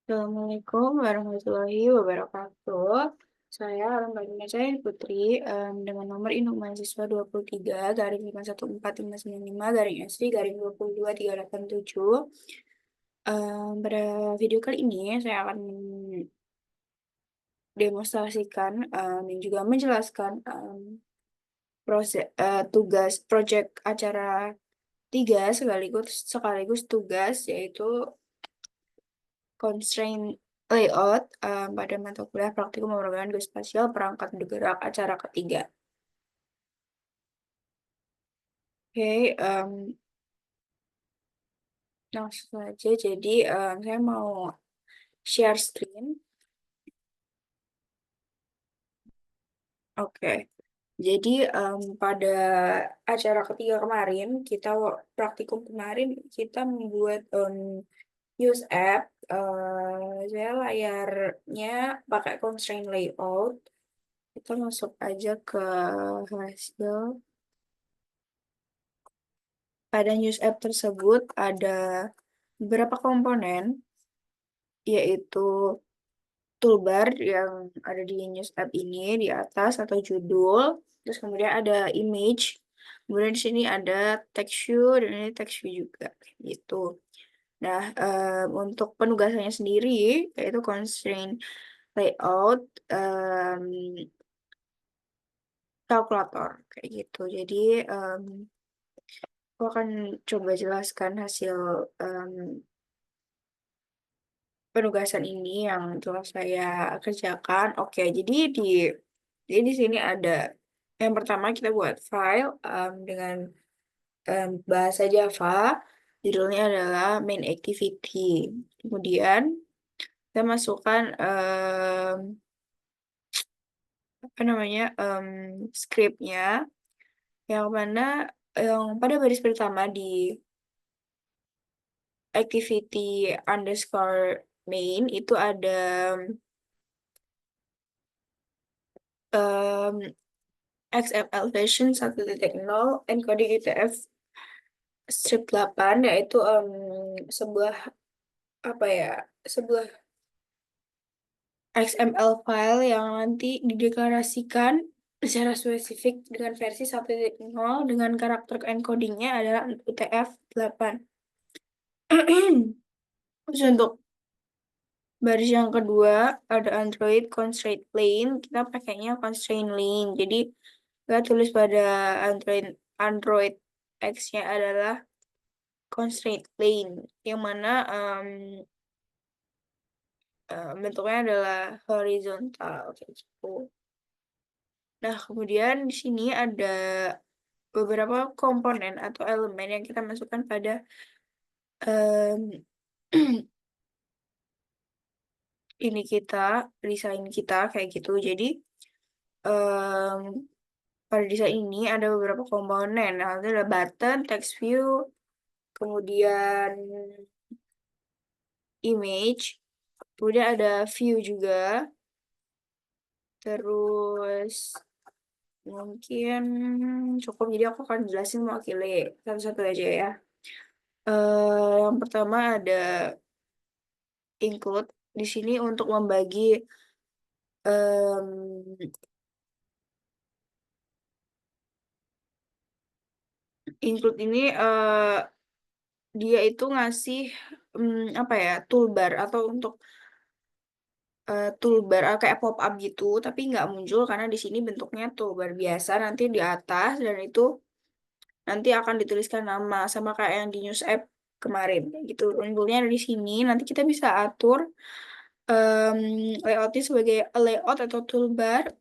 Assalamualaikum warahmatullahi wabarakatuh. Saya Alhamdulillah saya Putri dengan nomor induk mahasiswa 23 garing 514595 garing SD garing 22387. Pada video kali ini saya akan mendemonstrasikan dan juga menjelaskan tugas proyek acara 3 sekaligus sekaligus tugas yaitu constraint layout pada mata kuliah praktikum pemrograman geospasial perangkat bergerak acara ketiga. Oke, langsung saja. Jadi saya mau share screen. Oke, jadi pada acara ketiga kemarin praktikum kemarin kita membuat use app. Saya layarnya pakai constraint layout. Kita masuk aja ke hasil. Pada news app tersebut ada beberapa komponen, yaitu toolbar yang ada di news app ini di atas atau judul, terus kemudian ada image, kemudian di sini ada text view dan ini text view juga, gitu. Nah, untuk penugasannya sendiri yaitu constraint layout kalkulator kayak gitu. Jadi aku akan coba jelaskan hasil penugasan ini yang telah saya kerjakan. Oke, jadi di sini ada yang pertama kita buat file dengan bahasa Java. Judulnya adalah main activity. Kemudian kita masukkan apa namanya scriptnya yang mana yang pada baris pertama di activity underscore main itu ada um, XML version 1.0 encoding UTF strip 8 yaitu sebuah apa ya sebuah XML file yang nanti dideklarasikan secara spesifik dengan versi 1.0 dengan karakter encodingnya adalah UTF-8. Terus untuk baris yang kedua ada Android constraint lane, kita pakainya constraint lane. Jadi kita tulis pada Android Android X-nya adalah constraint lane yang mana bentuknya adalah horizontal kayak gitu. Nah, kemudian di sini ada beberapa komponen atau elemen yang kita masukkan pada em, ini desain kita kayak gitu. Jadi em, pada desain ini ada beberapa komponen. Nah, itu ada button, text view, kemudian image, kemudian ada view juga, terus mungkin cukup. Jadi aku akan jelasin mewakili satu-satu aja ya. Yang pertama ada include di sini untuk membagi em, include ini dia itu ngasih apa ya toolbar atau untuk toolbar kayak pop up gitu tapi nggak muncul karena di sini bentuknya toolbar biasa nanti di atas dan itu nanti akan dituliskan nama sama kayak yang di news app kemarin kayak gitu. Unggulnya ada di sini. Nanti kita bisa atur em, layoutnya sebagai layout atau toolbar.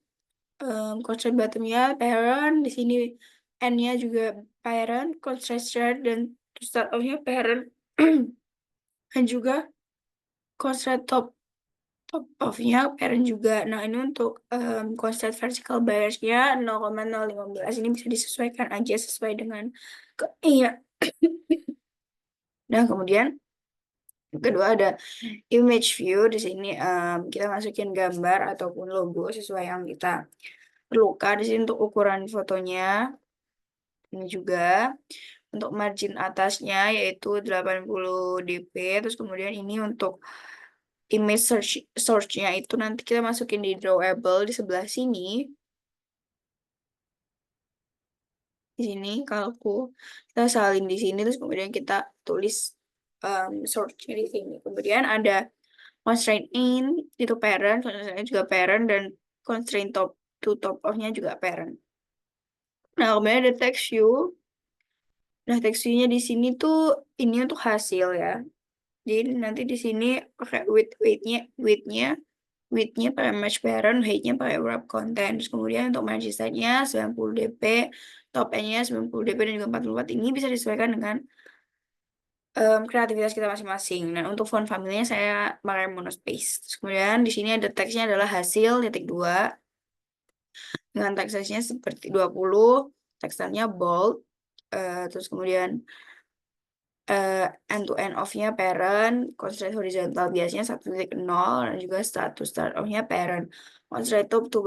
Constraint bottomnya parent di sini n-nya juga parent, constraint start dan start of-nya parent dan juga constraint top of-nya parent juga. Nah ini untuk constraint vertical bias-nya 0,015 ini bisa disesuaikan aja sesuai dengan iya. Nah kemudian kedua ada image view. Di sini kita masukin gambar ataupun logo sesuai yang kita perlukan. Di sini untuk ukuran fotonya ini juga untuk margin atasnya yaitu 80 dp. Terus kemudian ini untuk image search-nya itu nanti kita masukin di drawable di sebelah sini. Di sini kalau kita salin di sini terus kemudian kita tulis search di sini. Kemudian ada constraint in itu parent, constraint juga parent, dan constraint top to top of-nya juga parent. Nah, kemudian ada text view. Nah, text view-nya di sini tuh ini untuk hasil ya. Jadi nanti di sini pakai width-nya pakai match parent, height-nya pakai wrap content. Terus kemudian untuk margin size-nya 90 dp, top end-nya 90 dp dan juga 44, ini bisa disesuaikan dengan kreativitas kita masing-masing. Nah, untuk font family-nya saya pakai monospace. Terus kemudian di sini ada teksnya adalah hasil titik 2 dengan text size-nya seperti 20, teksturnya bold, terus kemudian end to end of-nya parent, constraint horizontal biasanya 1.0 dan juga status start of-nya parent. Constraint top to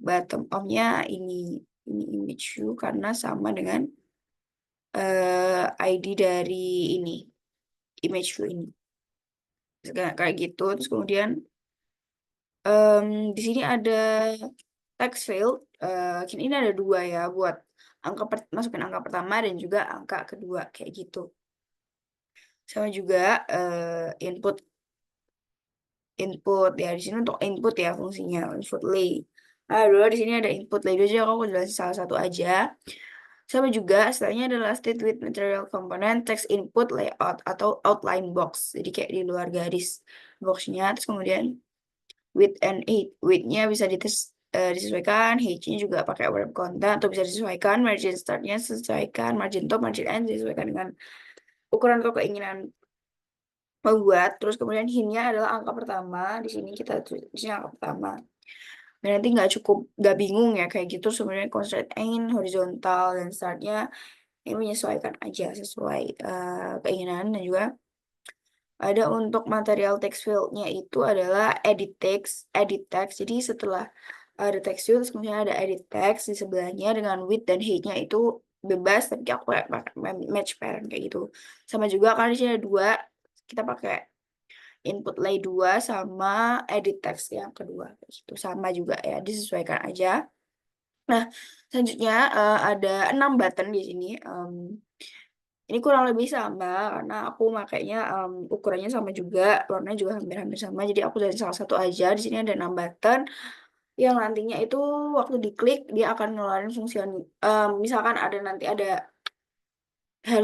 bottom of-nya ini image view karena sama dengan ID dari ini image view ini. Kayak gitu. Terus kemudian di sini ada text field. Ini ada 2 ya buat masukin angka pertama dan juga angka kedua kayak gitu. Sama juga input ya, di sini untuk input ya fungsinya input lay. Dulu di sini ada input lay aja, aku jelasin salah satu aja. Sama juga setelahnya adalah state with material component text input layout atau outline box, jadi kayak di luar garis boxnya. Terus kemudian width and height, width-nya bisa disesuaikan, height-nya juga pakai wrap content atau bisa disesuaikan, margin start-nya sesuaikan, margin top, margin end disesuaikan dengan ukuran atau keinginan membuat. Terus kemudian hint-nya adalah angka pertama. Di sini kita tulis di sini angka pertama. Dan nanti nggak bingung ya kayak gitu. Sebenarnya constraint in horizontal dan startnya ini menyesuaikan aja sesuai keinginan. Dan juga ada untuk material text field-nya itu adalah edit text. Jadi setelah ada text field, kemudian ada edit text di sebelahnya dengan width dan height-nya itu bebas, tapi aku pakai match parent kayak gitu. Sama juga karena di sini ada 2, kita pakai input lay 2 sama edit text yang kedua gitu. Sama juga ya, disesuaikan aja. Nah, selanjutnya ada 6 button di sini. Ini kurang lebih sama karena aku makainya ukurannya sama juga, warnanya juga hampir-hampir sama. Jadi aku dari salah satu aja. Di sini ada 6 button yang nantinya itu waktu diklik dia akan ngeluarin fungsi misalkan nanti ada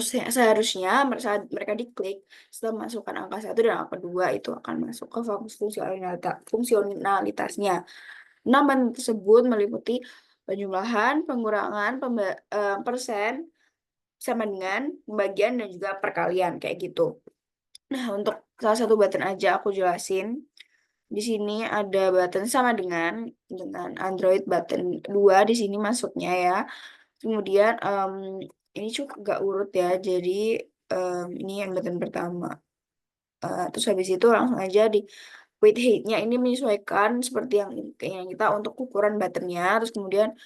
seharusnya saat mereka diklik setelah masukkan angka 1 dan angka 2 itu akan masuk ke fungsionalitasnya. Nama tersebut meliputi penjumlahan, pengurangan, persen, sama dengan pembagian dan juga perkalian kayak gitu. Nah, untuk salah satu button aja aku jelasin. Di sini ada button sama dengan Android button 2 di sini masuknya ya. Kemudian ini juga gak urut ya. Jadi ini yang button pertama. Terus habis itu langsung aja di width height-nya ini menyesuaikan seperti yang keinginan kita untuk ukuran buttonnya. Terus kemudian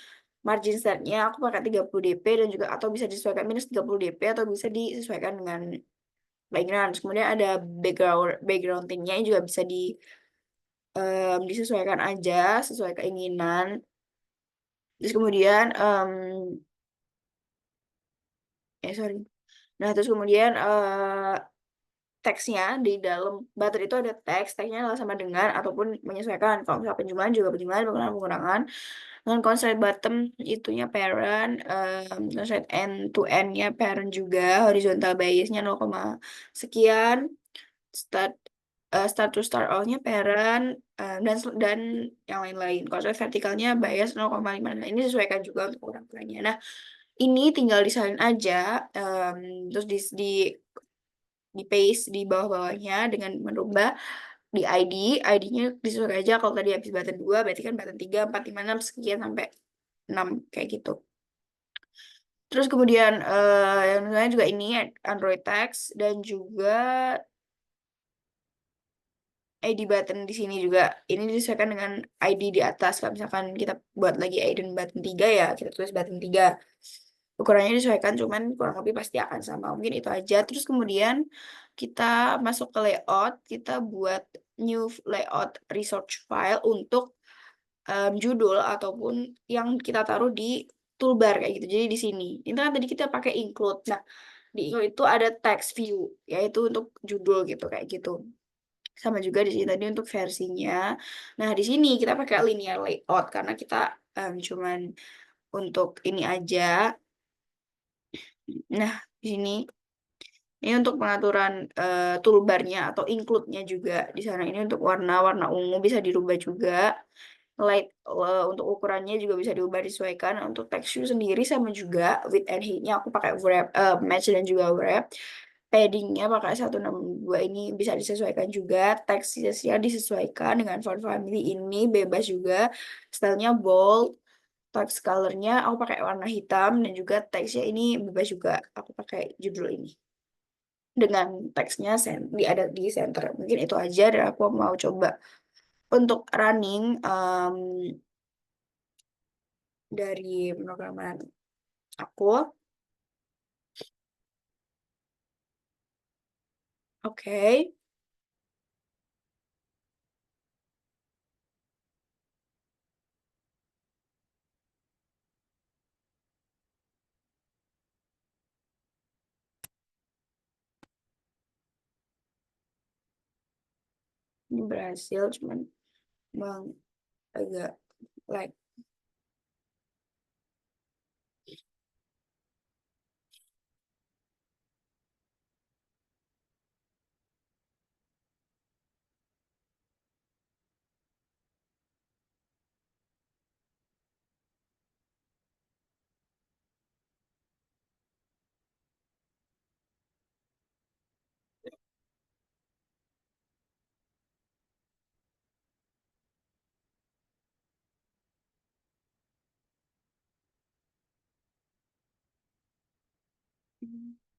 margin start-nya aku pakai 30 dp dan juga atau bisa disesuaikan minus 30 dp atau bisa disesuaikan dengan background. Terus kemudian ada background theme-nya juga bisa disesuaikan aja sesuai keinginan. Terus kemudian sorry. Nah, terus kemudian teksnya di dalam button itu ada teksnya adalah sama dengan ataupun menyesuaikan. Kalau misalnya penjumlahan juga penjumlahan, pengurangan. Dengan constraint bottom itunya parent, constraint end to end-nya parent juga, horizontal bias-nya 0, sekian, start to start all-nya parent, dan yang lain-lain. Constraint vertikalnya bias 0,5. Nah, ini disesuaikan juga untuk ukuran-ukurannya. Nah, ini tinggal disalin aja, terus di paste di bawah-bawahnya dengan merubah di ID-nya disesuaikan aja. Kalau tadi habis button 2 berarti kan button 3, 4, 5, 6 sekian sampai 6 kayak gitu. Terus kemudian yang lain juga ini Android text dan juga ID button di sini juga ini disesuaikan dengan ID di atas. Kalau misalkan kita buat lagi ID button 3 ya kita tulis button 3. ukurannya disesuaikan, cuman kurang lebih pasti akan sama. Mungkin itu aja. Terus kemudian kita masuk ke layout, kita buat new layout research file untuk judul ataupun yang kita taruh di toolbar kayak gitu. Jadi di sini. Ini kan tadi kita pakai include. Nah, di include itu ada text view, yaitu untuk judul gitu kayak gitu. Sama juga di sini tadi untuk versinya. Nah, di sini kita pakai linear layout karena kita cuman untuk ini aja. Nah, di sini ini untuk pengaturan toolbarnya atau include-nya juga di sana. Ini untuk warna ungu bisa dirubah juga. Light untuk ukurannya juga bisa diubah disesuaikan. Untuk texture sendiri sama juga width and height-nya aku pakai wrap, match dan juga wrap. Paddingnya pakai 162 ini bisa disesuaikan juga. Teksnya disesuaikan dengan font family ini bebas juga. Stylenya bold. Text colornya aku pakai warna hitam dan juga teksnya ini bebas juga. Aku pakai judul ini dengan teksnya ada di center. Mungkin itu aja dan aku mau coba untuk running dari pemrograman aku. Oke. Ini berhasil cuman bang agak like.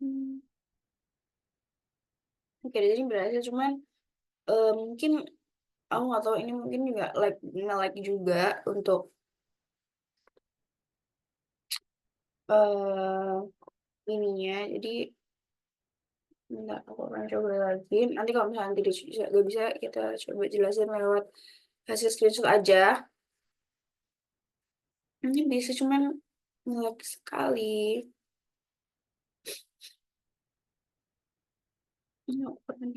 Hmm. Oke, jadi berhasil cuman mungkin aku nggak tahu ini mungkin juga like nge-like juga untuk ininya. Jadi bentar, aku akan coba lagi. Nanti kalau misalnya tidak bisa, gak bisa kita coba jelasin lewat hasil screenshot aja. Ini bisa cuman nge-like sekali. Ini aku pernah.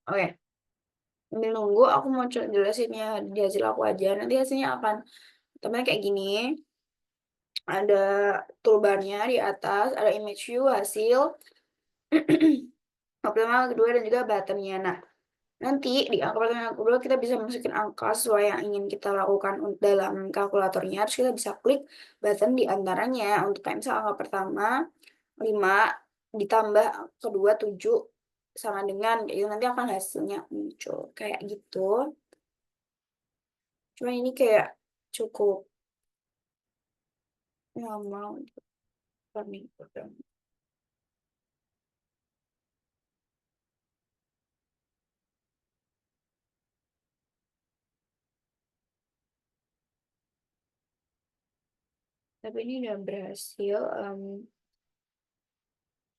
Oke, ini nunggu aku mau jelasinnya di hasil aku aja. Nanti hasilnya akan teman kayak gini. Ada toolbarnya di atas, ada image view, hasil, optimal kedua dan juga buttonnya. Nah, nanti di angka pertama dan kedua kita bisa masukin angka sesuai yang ingin kita lakukan dalam kalkulatornya. Terus kita bisa klik button di antaranya. Untuk kayak misal angka pertama 5 ditambah kedua 7 sama dengan kayak gitu. Nanti akan hasilnya muncul kayak gitu. Cuma ini kayak cukup lama untuk running program. Tapi ini udah berhasil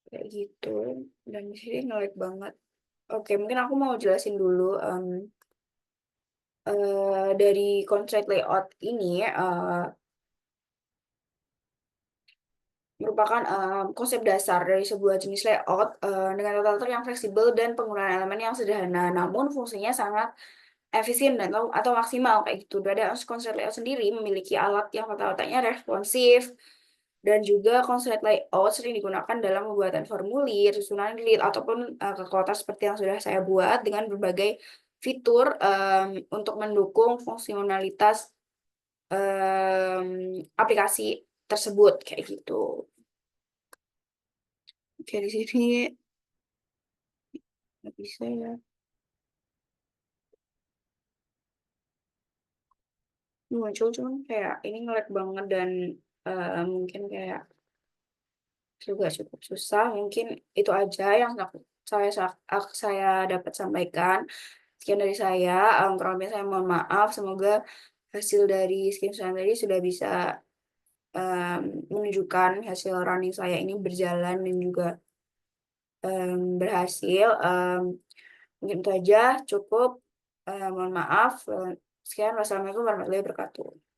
kayak gitu dan di sini ngelag banget. Oke, mungkin aku mau jelasin dulu dari contract layout ini merupakan konsep dasar dari sebuah jenis layout dengan tata letak yang fleksibel dan penggunaan elemen yang sederhana, namun fungsinya sangat efisien dan atau maksimal kayak gitu. Ada konsep layout sendiri memiliki alat yang tata letaknya responsif dan juga konsep layout sering digunakan dalam pembuatan formulir, susunan lead ataupun kekuatan seperti yang sudah saya buat dengan berbagai fitur untuk mendukung fungsionalitas aplikasi tersebut kayak gitu. Oke, di sini nggak bisa ya. Muncul cuman kayak ini ngelag banget dan mungkin kayak juga cukup susah. Mungkin itu aja yang saya dapat sampaikan. Sekian dari saya, kurang lebihnya saya mohon maaf. Semoga hasil dari screenshot tadi sudah bisa menunjukkan hasil running saya ini berjalan dan juga berhasil. Mungkin itu aja, cukup. Mohon maaf. Sekian, wassalamualaikum warahmatullahi wabarakatuh.